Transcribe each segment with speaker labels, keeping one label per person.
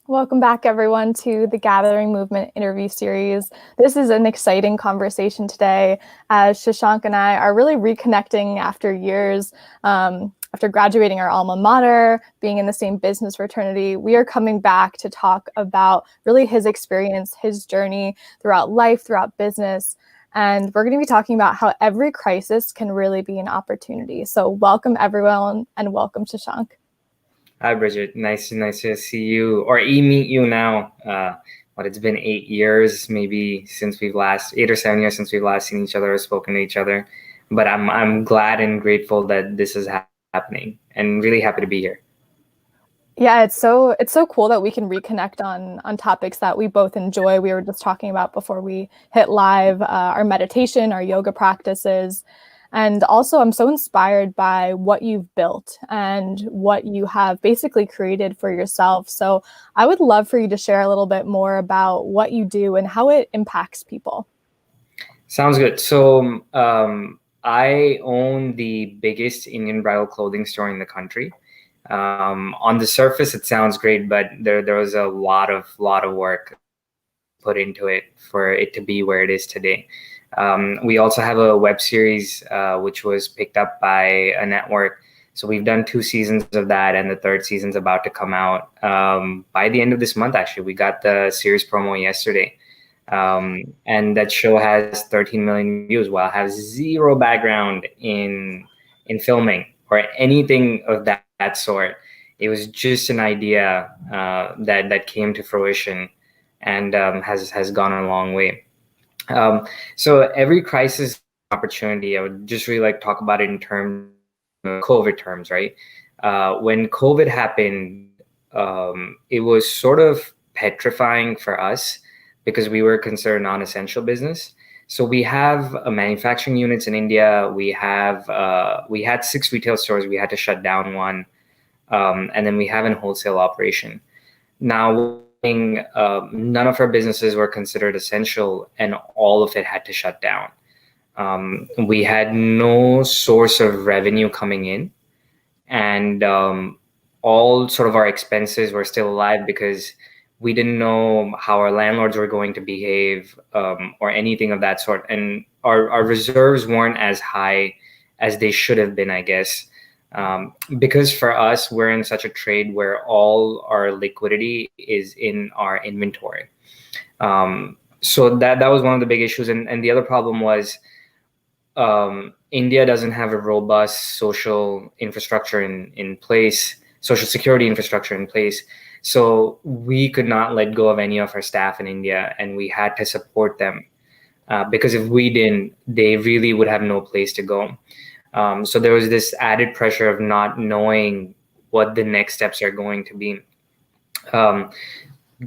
Speaker 1: Welcome back, everyone, to the Gathering Movement interview series. This is an exciting conversation today, as Shashank and I are really reconnecting after years. After graduating our alma mater, being in the same business fraternity, we are coming back to talk about really his experience, his journey throughout life, throughout business. And we're going to be talking about how every crisis can really be an opportunity. So welcome, everyone, and welcome, Shashank.
Speaker 2: Hi, Bridget. Nice to see you or meet you now. It's been 8 years, maybe since 8 or 7 years since we've last seen each other or spoken to each other. But I'm glad and grateful that this is happening, and really happy to be here.
Speaker 1: Yeah, it's so cool that we can reconnect on topics that we both enjoy. We were just talking about before we hit live, our meditation, our yoga practices. And also, I'm so inspired by what you've built and what you have basically created for yourself. So I would love for you to share a little bit more about what you do and how it impacts people.
Speaker 2: Sounds good. So I own the biggest Indian bridal clothing store in the country. On the surface, it sounds great, but there was a lot of work put into it for it to be where it is today. We also have a web series which was picked up by a network. So we've done 2 seasons of that, and the third season's about to come out by the end of this month. Actually, we got the series promo yesterday, and that show has 13 million views. While I have zero background in filming or anything of that sort, it was just an idea that came to fruition and has gone a long way. So every crisis opportunity, I would just really like to talk about it in terms of COVID terms, right? When COVID happened, it was sort of petrifying for us because we were considered non-essential business. So we have manufacturing units in India. We had 6 retail stores. We had to shut down one, and then we have a wholesale operation. Now, none of our businesses were considered essential, and all of it had to shut down. We had no source of revenue coming in, and all sort of our expenses were still alive because we didn't know how our landlords were going to behave or anything of that sort. And our reserves weren't as high as they should have been, I guess. Because for us, we're in such a trade where all our liquidity is in our inventory. So that was one of the big issues. And the other problem was India doesn't have a robust social infrastructure in place, social security infrastructure in place. So we could not let go of any of our staff in India, and we had to support them because if we didn't, they really would have no place to go. So there was this added pressure of not knowing what the next steps are going to be.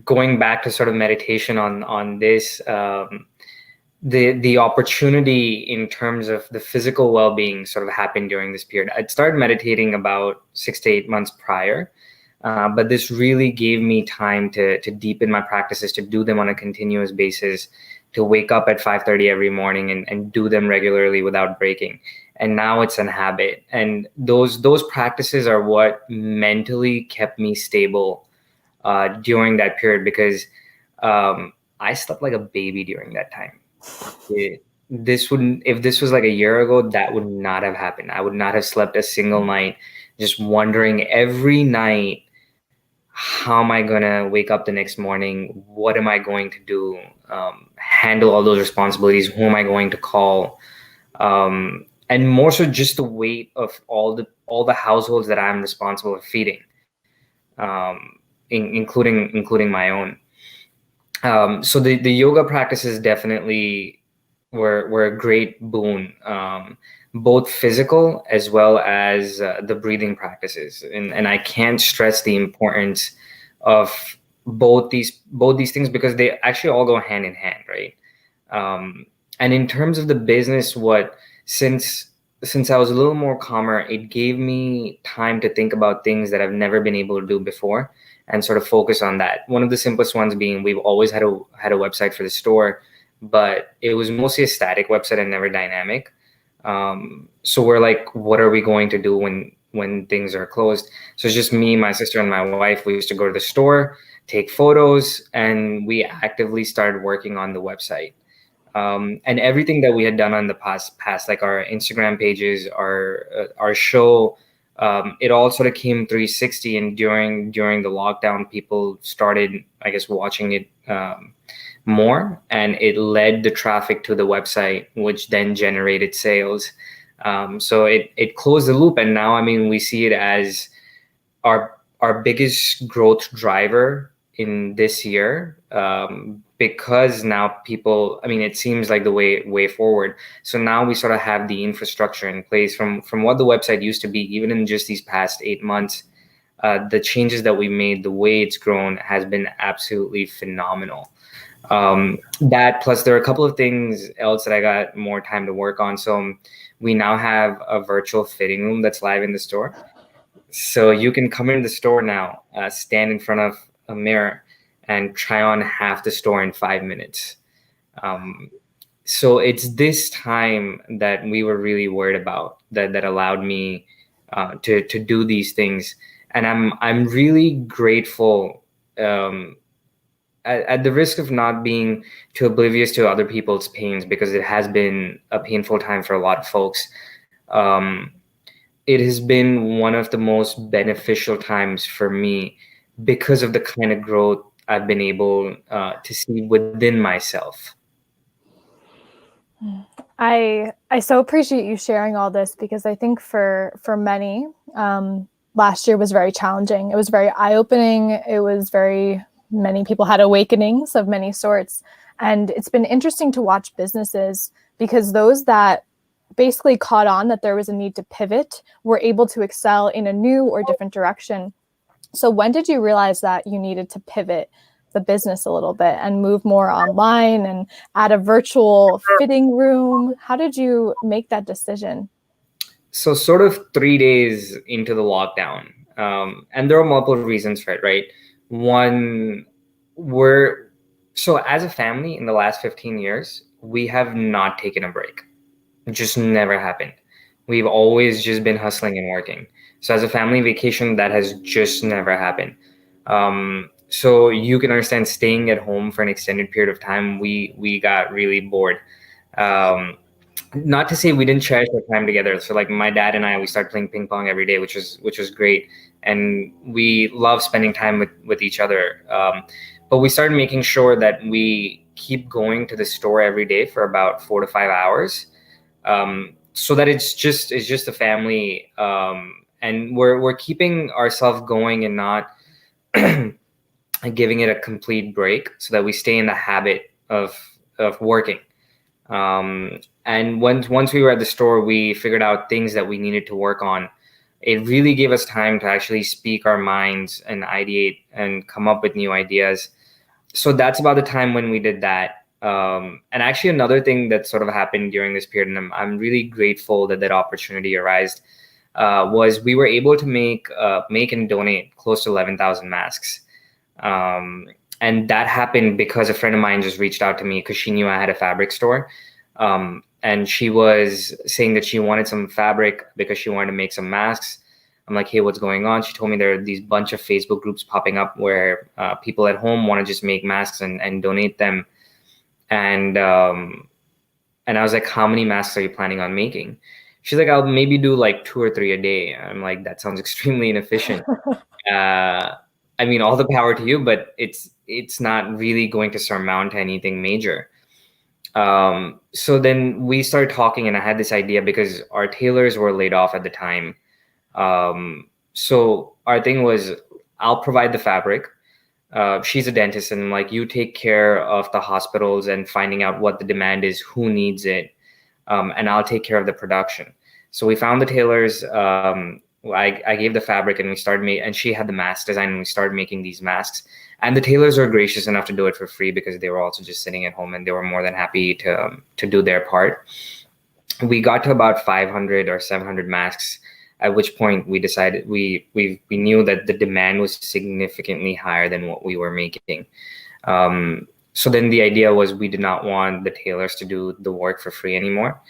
Speaker 2: Going back to sort of meditation on this, the opportunity in terms of the physical well-being sort of happened during this period. I'd started meditating about 6 to 8 months prior, but this really gave me time to deepen my practices, to do them on a continuous basis, to wake up at 5:30 every morning and do them regularly without breaking. And now it's an habit. And those practices are what mentally kept me stable during that period, because I slept like a baby during that time. If this was like a year ago, that would not have happened. I would not have slept a single night, just wondering every night, how am I gonna wake up the next morning? What am I going to do? Handle all those responsibilities? Who am I going to call? And more so, just the weight of all the households that I'm responsible for feeding, including my own. So the yoga practices definitely were a great boon, both physical as well as the breathing practices. And I can't stress the importance of both these things, because they actually all go hand in hand, right? And in terms of the business, since I was a little more calmer, it gave me time to think about things that I've never been able to do before and sort of focus on that. One of the simplest ones being, we've always had a website for the store, but it was mostly a static website and never dynamic. So we're like, what are we going to do when when things are closed. So it's just me, my sister, and my wife. We used to go to the store, take photos, and we actively started working on the website. And everything that we had done on the past, like our Instagram pages, our show, it all sort of came 360. And during the lockdown, people started, I guess, watching it more, and it led the traffic to the website, which then generated sales. So it closed the loop, and now, I mean, we see it as our biggest growth driver in this year, because now people, I mean, it seems like the way forward. So now we sort of have the infrastructure in place from what the website used to be, even in just these past 8 months. The changes that we made, the way it's grown, has been absolutely phenomenal. That plus there are a couple of things else that I got more time to work on. So we now have a virtual fitting room that's live in the store. So you can come in the store now, stand in front of a mirror, and try on half the store in 5 minutes. Um, so it's this time that we were really worried about, that allowed me to do these things, and I'm really grateful. At the risk of not being too oblivious to other people's pains, because it has been a painful time for a lot of folks. Um, it has been one of the most beneficial times for me because of the kind of growth I've been able to see within myself.
Speaker 1: I so appreciate you sharing all this, because I think for many, last year was very challenging. It was very eye-opening. It was very, many people had awakenings of many sorts. And it's been interesting to watch businesses, because those that basically caught on that there was a need to pivot were able to excel in a new or different direction. So when did you realize that you needed to pivot the business a little bit and move more online and add a virtual fitting room? How did you make that decision?
Speaker 2: So sort of 3 days into the lockdown, and there are multiple reasons for it, right? One, we're so as a family in the last 15 years, we have not taken a break. It just never happened. We've always just been hustling and working. So as a family vacation, that has just never happened. So you can understand, staying at home for an extended period of time, we got really bored. Um, Not to say we didn't cherish our time together. So like my dad and I, we started playing ping pong every day, which was great, and we love spending time with each other. But we started making sure that we keep going to the store every day for about 4 to 5 hours, so that it's just a family, and we're keeping ourselves going and not giving it a complete break, so that we stay in the habit of working. And once we were at the store, we figured out things that we needed to work on. It really gave us time to actually speak our minds and ideate and come up with new ideas. So that's about the time when we did that. And actually, another thing that sort of happened during this period, and I'm really grateful that opportunity arose, was we were able to make and donate close to 11,000 masks. And that happened because a friend of mine just reached out to me because she knew I had a fabric store. And she was saying that she wanted some fabric because she wanted to make some masks. I'm like, hey, what's going on? She told me there are these bunch of Facebook groups popping up where people at home want to just make masks and donate them. And I was like, how many masks are you planning on making? She's like, I'll maybe do like 2 or 3 a day. I'm like, that sounds extremely inefficient. I mean, all the power to you, but it's not really going to surmount anything major. So then we started talking, and I had this idea because our tailors were laid off at the time. So our thing was, I'll provide the fabric. She's a dentist, and like, you take care of the hospitals and finding out what the demand is, who needs it, and I'll take care of the production. So we found the tailors. I gave the fabric, and we started and she had the mask design, and we started making these masks. And the tailors were gracious enough to do it for free because they were also just sitting at home, and they were more than happy to do their part. We got to about 500 or 700 masks, at which point we decided we knew that the demand was significantly higher than what we were making. So then the idea was, we did not want the tailors to do the work for free anymore.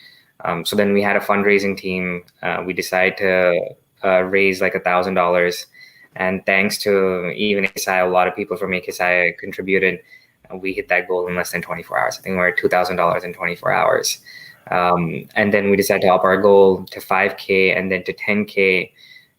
Speaker 2: So then we had a fundraising team. We decided to raised like $1,000. And thanks to even AKSI, a lot of people from AKSI contributed. We hit that goal in less than 24 hours. I think we're at $2,000 in 24 hours. And then we decided to up our goal to 5K and then to 10K.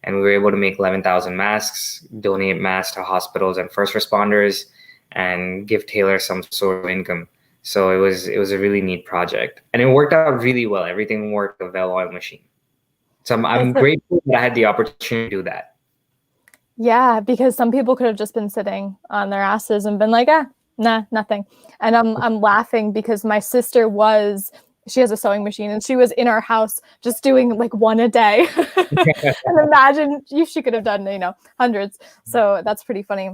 Speaker 2: And we were able to make 11,000 masks, donate masks to hospitals and first responders, and give Taylor some sort of income. So it was a really neat project, and it worked out really well. Everything worked a well-oiled machine. So I'm grateful that I had the opportunity to do that.
Speaker 1: Yeah, because some people could have just been sitting on their asses and been like, nah, nothing. And I'm laughing because my sister she has a sewing machine, and she was in our house just doing like one a day. And imagine she could have done, hundreds. So that's pretty funny.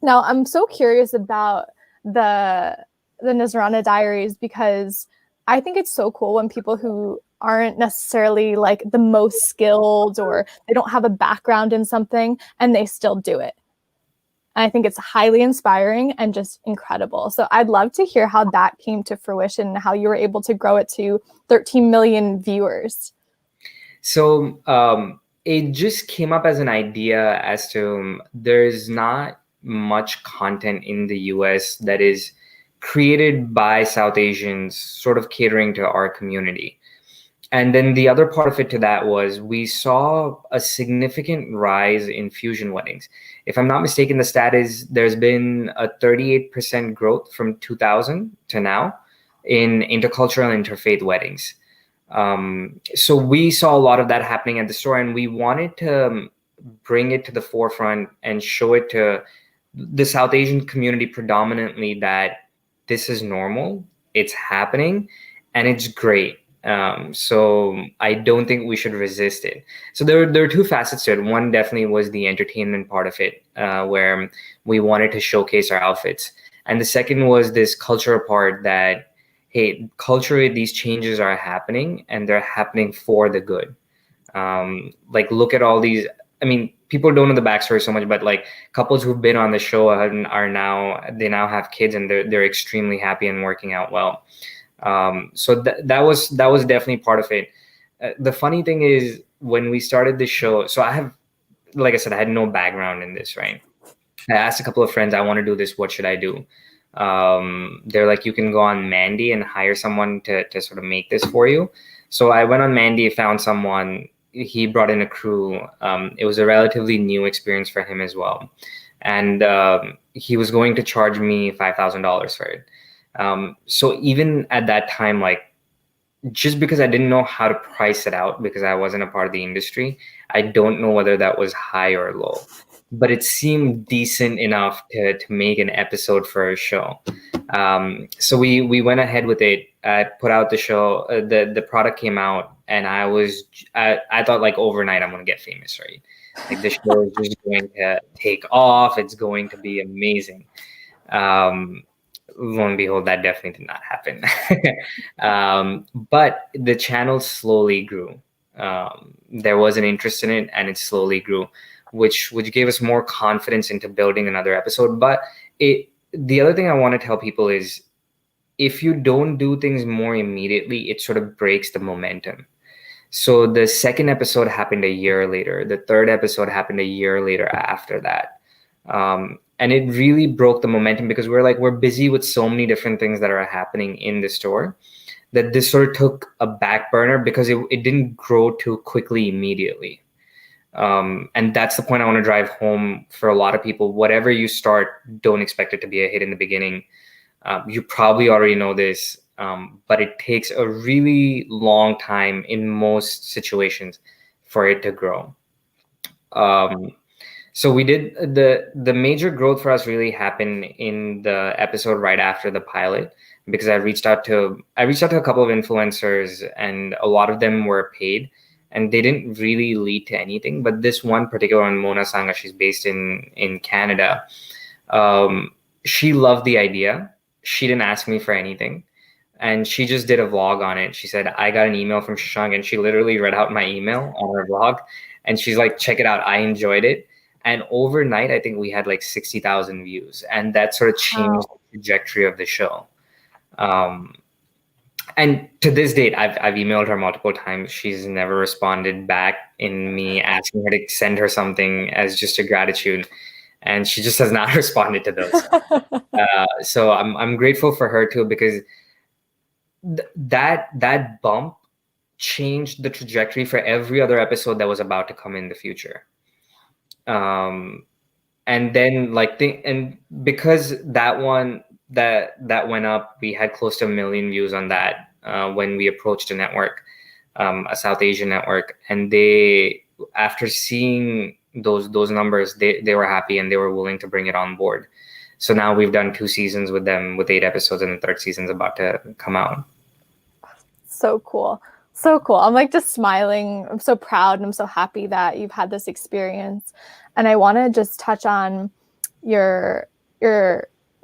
Speaker 1: Now, I'm so curious about the Nazranaa Diaries, because I think it's so cool when people who aren't necessarily like the most skilled, or they don't have a background in something, and they still do it. And I think it's highly inspiring and just incredible. So I'd love to hear how that came to fruition and how you were able to grow it to 13 million viewers.
Speaker 2: So it just came up as an idea as to there's not much content in the US that is created by South Asians, sort of catering to our community. And then the other part of it to that was we saw a significant rise in fusion weddings. If I'm not mistaken, the stat is there's been a 38% growth from 2000 to now in intercultural and interfaith weddings. So we saw a lot of that happening at the store, and we wanted to bring it to the forefront and show it to the South Asian community predominantly that this is normal, it's happening, and it's great. So I don't think we should resist it. So there are two facets to it. One definitely was the entertainment part of it, where we wanted to showcase our outfits. And the second was this cultural part that, hey, culturally, these changes are happening, and they're happening for the good. Like, look at all these. I mean, people don't know the backstory so much, but like couples who've been on the show are now have kids, and they're extremely happy and working out well. So that was definitely part of it. The funny thing is, when we started the show, so like I said, I had no background in this, right? I asked a couple of friends, I want to do this, what should I do? They're like, you can go on Mandy and hire someone to sort of make this for you. So I went on Mandy, found someone, he brought in a crew. It was a relatively new experience for him as well. And he was going to charge me $5,000 for it. So even at that time, like, just because I didn't know how to price it out because I wasn't a part of the industry, I don't know whether that was high or low, but it seemed decent enough to make an episode for a show. So we went ahead with it. I put out the show. The product came out, and I thought like overnight I'm gonna get famous, right? Like the show is just going to take off. It's going to be amazing. Lo and behold, that definitely did not happen. But the channel slowly grew. There was an interest in it, and it slowly grew, which gave us more confidence into building another episode. But the other thing I want to tell people is, if you don't do things more immediately, it sort of breaks the momentum. So the second episode happened a year later. The third episode happened a year later after that. And it really broke the momentum because we're busy with so many different things that are happening in the store, that this sort of took a back burner because it didn't grow too quickly immediately. And that's the point I want to drive home for a lot of people. Whatever you start, don't expect it to be a hit in the beginning. You probably already know this, but it takes a really long time in most situations for it to grow. So we did the major growth for us really happened in the episode right after the pilot, because I reached out to a couple of influencers, and a lot of them were paid, and they didn't really lead to anything. But this one particular one, Mona Sangha, she's based in Canada. She loved the idea. She didn't ask me for anything, and she just did a vlog on it. She said, I got an email from Shashank, and she literally read out my email on her vlog, and she's like, check it out, I enjoyed it. And overnight, I think we had like 60,000 views, and that sort of changed the trajectory of the show. And to this date, I've emailed her multiple times. She's never responded back in me asking her to send her something as just a gratitude, and she just has not responded to those. So I'm grateful for her too, because that bump changed the trajectory for every other episode that was about to come in the future. And then and because that one that went up, we had close to 1 million views on that when we approached a network, a South Asian network, and they, after seeing those numbers, they were happy and they were willing to bring it on board. So now we've done 2 seasons with them with 8 episodes, and the 3rd season's about to come out.
Speaker 1: So cool. So cool. I'm like just smiling. I'm so proud and I'm so happy that you've had this experience. And I want to just touch on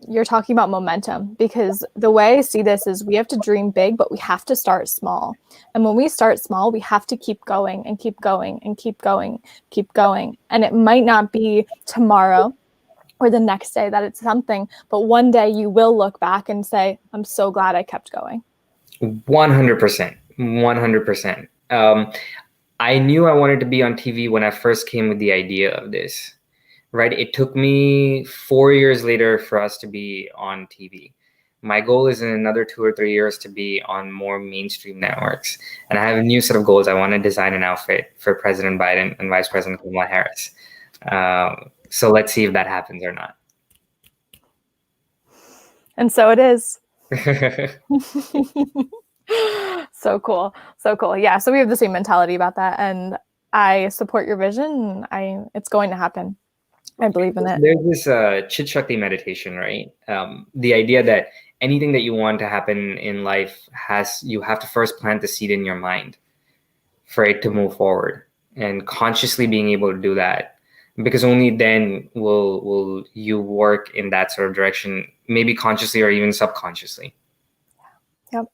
Speaker 1: you're talking about momentum, because the way I see this is we have to dream big, but we have to start small. And when we start small, we have to keep going and keep going and keep going, keep going. And it might not be tomorrow or the next day that it's something, but one day you will look back and say, I'm so glad I kept going.
Speaker 2: 100%. 100%. I knew I wanted to be on TV when I first came with the idea of this, right? It took me 4 years later for us to be on TV. My goal is in another 2 or 3 years to be on more mainstream networks. And I have a new set of goals. I want to design an outfit for President Biden and Vice President Kamala Harris. So let's see if that happens or not.
Speaker 1: And so it is. So cool. So cool. Yeah. So we have the same mentality about that. And I support your vision. It's going to happen. I believe in it.
Speaker 2: There's this Chit Shakti meditation, right? The idea that anything that you want to happen in life you have to first plant the seed in your mind for it to move forward, and consciously being able to do that, because only then will you work in that sort of direction, maybe consciously or even subconsciously.
Speaker 1: Yep,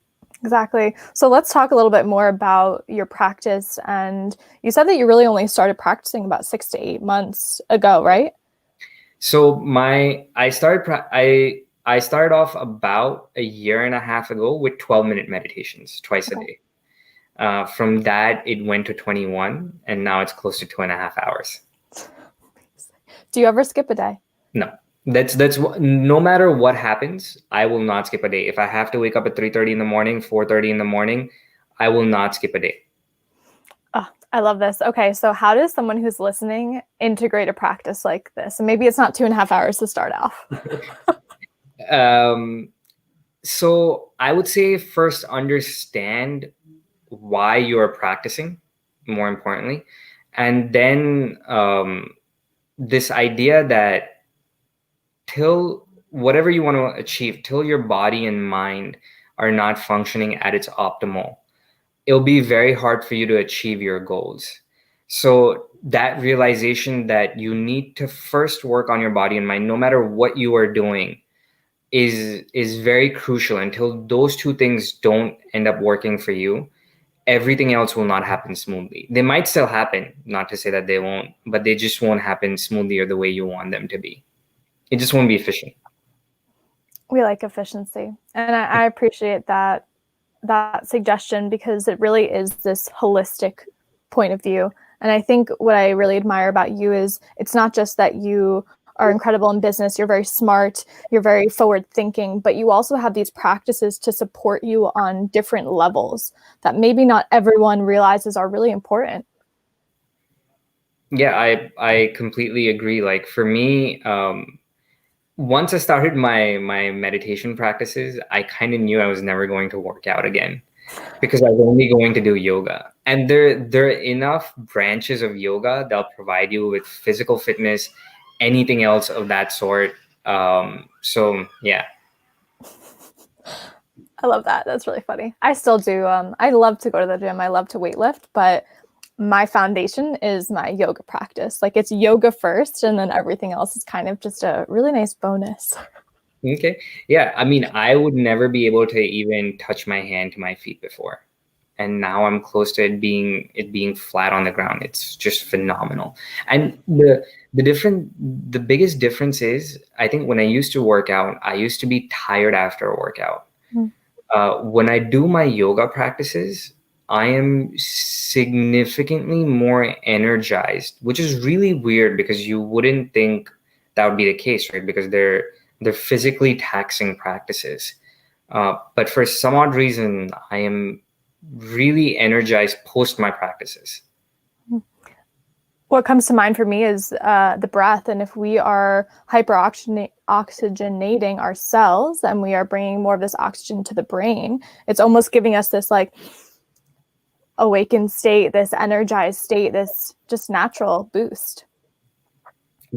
Speaker 1: exactly. So let's talk a little bit more about your practice. And you said that you really only started practicing about 6 to 8 months ago, right?
Speaker 2: So I started off about 1.5 years ago with 12-minute meditations twice a day. From that, it went to 21, and now it's close to 2.5 hours.
Speaker 1: Do you ever skip a day?
Speaker 2: No. That's no matter what happens, I will not skip a day. If I have to wake up at 3:30 in the morning, 4:30 in the morning, I will not skip a day.
Speaker 1: Oh, I love this. Okay, so how does someone who's listening integrate a practice like this? And maybe it's not 2.5 hours to start off.
Speaker 2: So I would say first understand why you're practicing, more importantly, and then this idea that till whatever you want to achieve, till your body and mind are not functioning at its optimal, it'll be very hard for you to achieve your goals. So that realization that you need to first work on your body and mind, no matter what you are doing, is very crucial. Until those 2 things don't end up working for you, everything else will not happen smoothly. They might still happen, not to say that they won't, but they just won't happen smoothly or the way you want them to be. It just won't be efficient.
Speaker 1: We like efficiency. And I appreciate that suggestion, because it really is this holistic point of view. And I think what I really admire about you is it's not just that you are incredible in business, you're very smart, you're very forward thinking, but you also have these practices to support you on different levels that maybe not everyone realizes are really important.
Speaker 2: Yeah, I completely agree. Like for me, once I started my meditation practices, I kind of knew I was never going to work out again, because I was only going to do yoga. And there are enough branches of yoga that'll provide you with physical fitness, anything else of that sort. So yeah.
Speaker 1: I love that. That's really funny. I still do. I love to go to the gym. I love to weightlift, but my foundation is my yoga practice. Like it's yoga first, and then everything else is kind of just a really nice bonus.
Speaker 2: Okay. Yeah. I mean, I would never be able to even touch my hand to my feet before. And now I'm close to it being flat on the ground. It's just phenomenal. And the biggest difference is, I think when I used to work out, I used to be tired after a workout. When I do my yoga practices, I am significantly more energized, which is really weird because you wouldn't think that would be the case, right? Because they're physically taxing practices. But for some odd reason, I am really energized post my practices.
Speaker 1: What comes to mind for me is the breath. And if we are hyperoxygenating our cells and we are bringing more of this oxygen to the brain, it's almost giving us this like awakened state, this energized state, this just natural boost.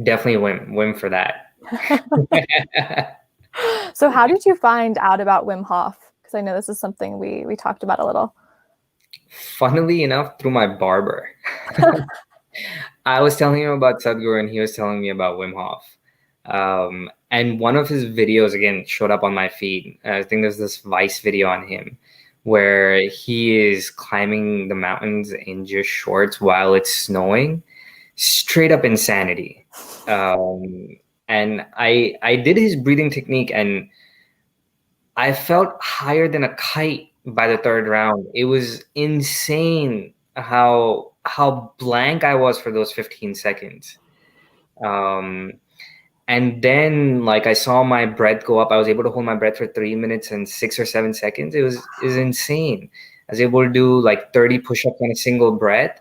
Speaker 2: Definitely win for that.
Speaker 1: So how did you find out about Wim Hof? Because I know this is something we talked about a little.
Speaker 2: Funnily enough, through my barber. I was telling him about Sadhguru and he was telling me about Wim Hof. And one of his videos, again, showed up on my feed. I think there's this Vice video on him where he is climbing the mountains in just shorts while it's snowing. Straight up insanity. And I did his breathing technique and I felt higher than a kite by the third round. It was insane how blank I was for those 15 seconds. Um, and then like I saw my breath go up. I was able to hold my breath for 3 minutes and 6 or 7 seconds. It was insane. I was able to do like 30 push-ups on a single breath.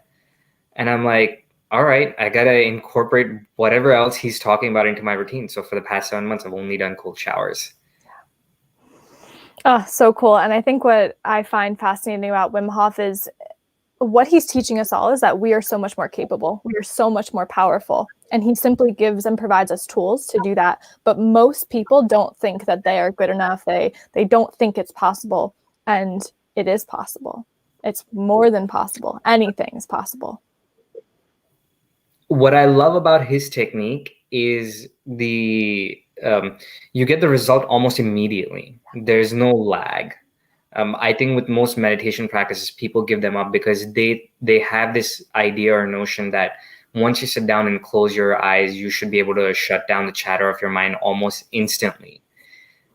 Speaker 2: And I'm like, all right, I gotta incorporate whatever else he's talking about into my routine. So for the past 7 months, I've only done cold showers.
Speaker 1: Oh, so cool. And I think what I find fascinating about Wim Hof is what he's teaching us all is that we are so much more capable. We are so much more powerful. And he simply gives and provides us tools to do that. But most people don't think that they are good enough. They don't think it's possible. And it is possible. It's more than possible. Anything is possible.
Speaker 2: What I love about his technique is you get the result almost immediately. There's no lag. I think with most meditation practices, people give them up because they have this idea or notion that once you sit down and close your eyes, you should be able to shut down the chatter of your mind almost instantly.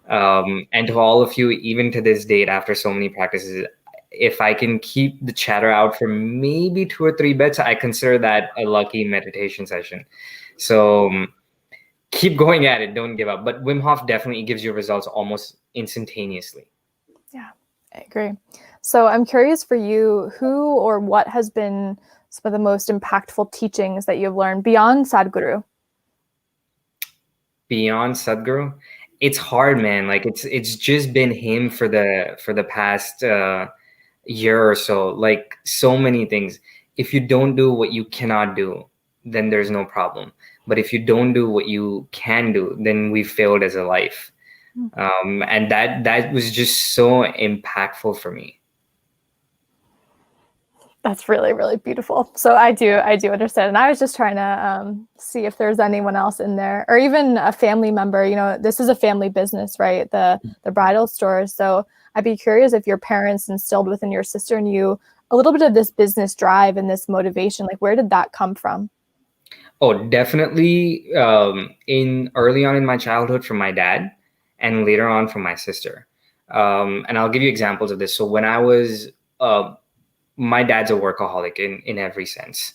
Speaker 2: And to all of you, even to this date, after so many practices, if I can keep the chatter out for maybe 2 or 3 bits, I consider that a lucky meditation session. So keep going at it. Don't give up. But Wim Hof definitely gives you results almost instantaneously.
Speaker 1: Yeah, I agree. So I'm curious for you, who or what has been some of the most impactful teachings that you've learned beyond Sadhguru?
Speaker 2: Beyond Sadhguru, it's hard, man. Like it's just been him for the past year or so. Like so many things. If you don't do what you cannot do, then there's no problem. But if you don't do what you can do, then we failed as a life. And that was just so impactful for me.
Speaker 1: That's really, really beautiful. So I do understand. And I was just trying to see if there's anyone else in there or even a family member. You know, this is a family business, right? The bridal store. So I'd be curious if your parents instilled within your sister and you a little bit of this business drive and this motivation. Like, where did that come from?
Speaker 2: Oh, definitely in early on in my childhood from my dad and later on from my sister. And I'll give you examples of this. So when I was my dad's a workaholic in every sense.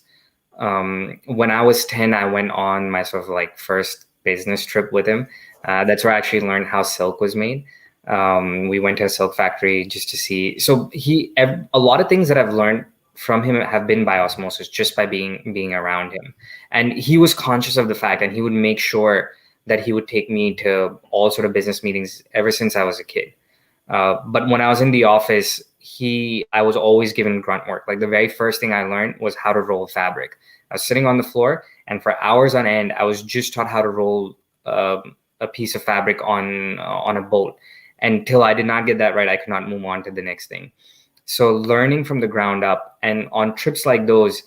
Speaker 2: When I was 10, I went on my sort of like first business trip with him. That's where I actually learned how silk was made. We went to a silk factory just to see. So a lot of things that I've learned from him have been by osmosis, just by being around him. And he was conscious of the fact, and he would make sure that he would take me to all sort of business meetings ever since I was a kid. But when I was in the office, I was always given grunt work. Like the very first thing I learned was how to roll fabric. I was sitting on the floor, and for hours on end, I was just taught how to roll a piece of fabric on a boat. Until I did not get that right, I could not move on to the next thing. So learning from the ground up, and on trips like those,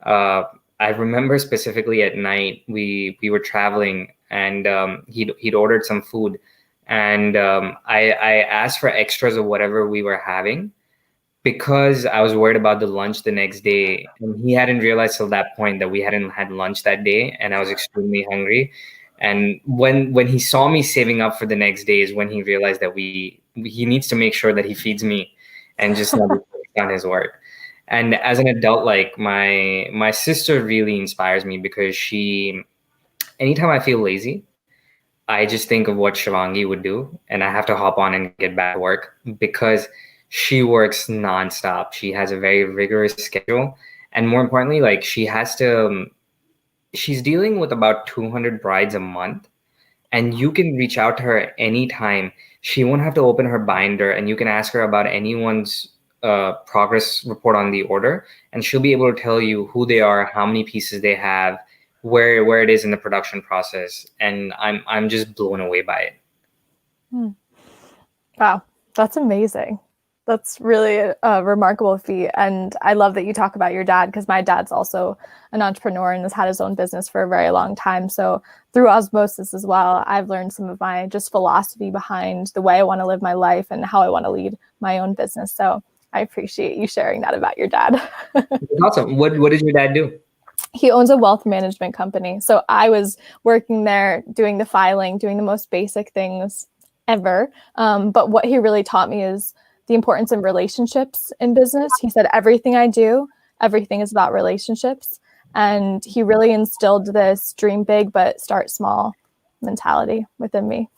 Speaker 2: I remember specifically at night we were traveling, and he'd ordered some food, and I asked for extras of whatever we were having because I was worried about the lunch the next day, and he hadn't realized till that point that we hadn't had lunch that day, and I was extremely hungry. And when he saw me saving up for the next day is when he realized that we he needs to make sure that he feeds me and just not be focused on his work. And as an adult, like my sister really inspires me because anytime I feel lazy, I just think of what Shivangi would do, and I have to hop on and get back to work because she works nonstop. She has a very rigorous schedule, and more importantly, like she has to. She's dealing with about 200 brides a month, and you can reach out to her anytime. She won't have to open her binder, and you can ask her about anyone's progress report on the order, and she'll be able to tell you who they are, how many pieces they have, where it is in the production process, and I'm just blown away by it.
Speaker 1: Wow, that's amazing. That's really a remarkable feat. And I love that you talk about your dad, because my dad's also an entrepreneur and has had his own business for a very long time. So through osmosis as well, I've learned some of my just philosophy behind the way I want to live my life and how I want to lead my own business. So I appreciate you sharing that about your dad.
Speaker 2: Awesome. What did your dad do?
Speaker 1: He owns a wealth management company. So I was working there doing the filing, doing the most basic things ever. But what he really taught me is the importance of relationships in business. He said, everything I do, everything is about relationships. And he really instilled this dream big, but start small mentality within me.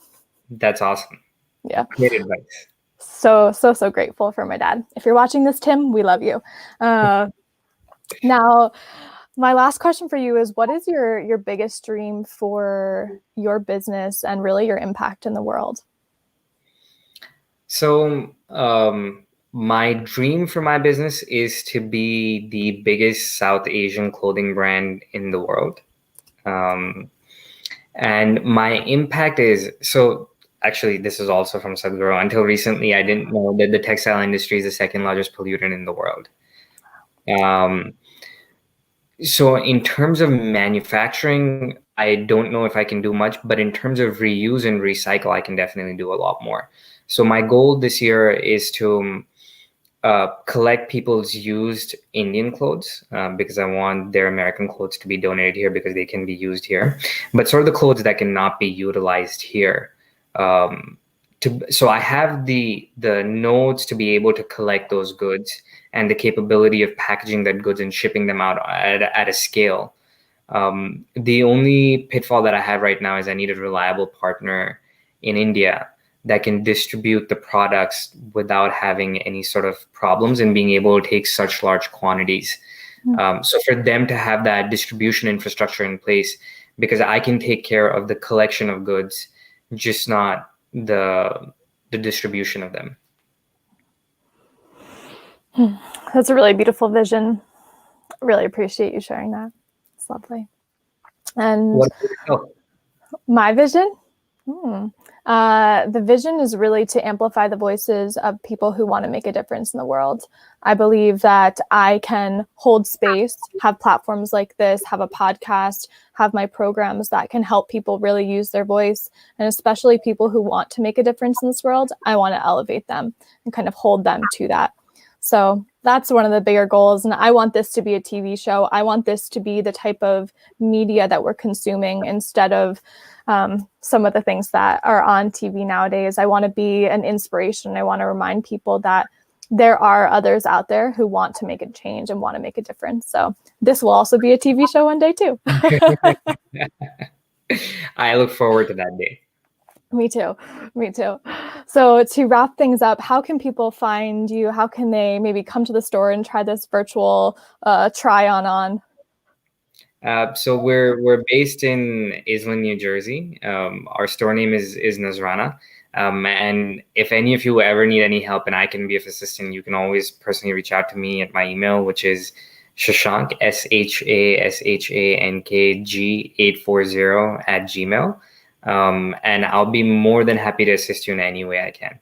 Speaker 2: That's awesome.
Speaker 1: Yeah.
Speaker 2: Great advice.
Speaker 1: So grateful for my dad. If you're watching this, Tim, we love you. Now, my last question for you is, what is your biggest dream for your business and really your impact in the world?
Speaker 2: So my dream for my business is to be the biggest South Asian clothing brand in the world. And my impact is, so actually this is also from Sadhguru. Until recently, I didn't know that the textile industry is the second largest pollutant in the world. So in terms of manufacturing, I don't know if I can do much, but in terms of reuse and recycle, I can definitely do a lot more. So my goal this year is to collect people's used Indian clothes because I want their American clothes to be donated here because they can be used here, but sort of the clothes that cannot be utilized here. So I have the nodes to be able to collect those goods and the capability of packaging that goods and shipping them out at a scale. The only pitfall that I have right now is I need a reliable partner in India that can distribute the products without having any sort of problems and being able to take such large quantities. So for them to have that distribution infrastructure in place, because I can take care of the collection of goods, just not the distribution of them.
Speaker 1: That's a really beautiful vision. Really appreciate you sharing that. It's lovely. And
Speaker 2: what about yourself?
Speaker 1: My vision? The vision is really to amplify the voices of people who want to make a difference in the world. I believe that I can hold space, have platforms like this, have a podcast, have my programs that can help people really use their voice, and especially people who want to make a difference in this world. I want to elevate them and kind of hold them to that. So that's one of the bigger goals. And I want this to be a TV show. I want this to be the type of media that we're consuming instead of some of the things that are on TV nowadays. I want to be an inspiration. I want to remind people that there are others out there who want to make a change and want to make a difference. So this will also be a TV show one day too.
Speaker 2: I look forward to that day.
Speaker 1: Me too. So to wrap things up, how can people find you? How can they maybe come to the store and try this virtual try on?
Speaker 2: So we're based in Island, New Jersey. Our store name is Nazranaa. And if any of you ever need any help and I can be of assistance, you can always personally reach out to me at my email, which is Shashank, SHASHANKG840 @gmail. And I'll be more than happy to assist you in any way I can.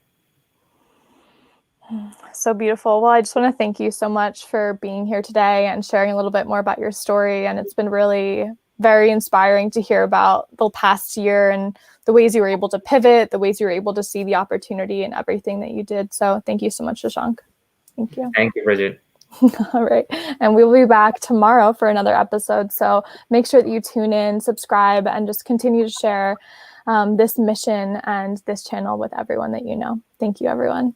Speaker 1: So beautiful. Well, I just want to thank you so much for being here today and sharing a little bit more about your story. And it's been really very inspiring to hear about the past year and the ways you were able to pivot, the ways you were able to see the opportunity and everything that you did. So thank you so much, Shashank. Thank you.
Speaker 2: Thank you, Bridget.
Speaker 1: All right. And we'll be back tomorrow for another episode. So make sure that you tune in, subscribe, and just continue to share this mission and this channel with everyone that you know. Thank you, everyone.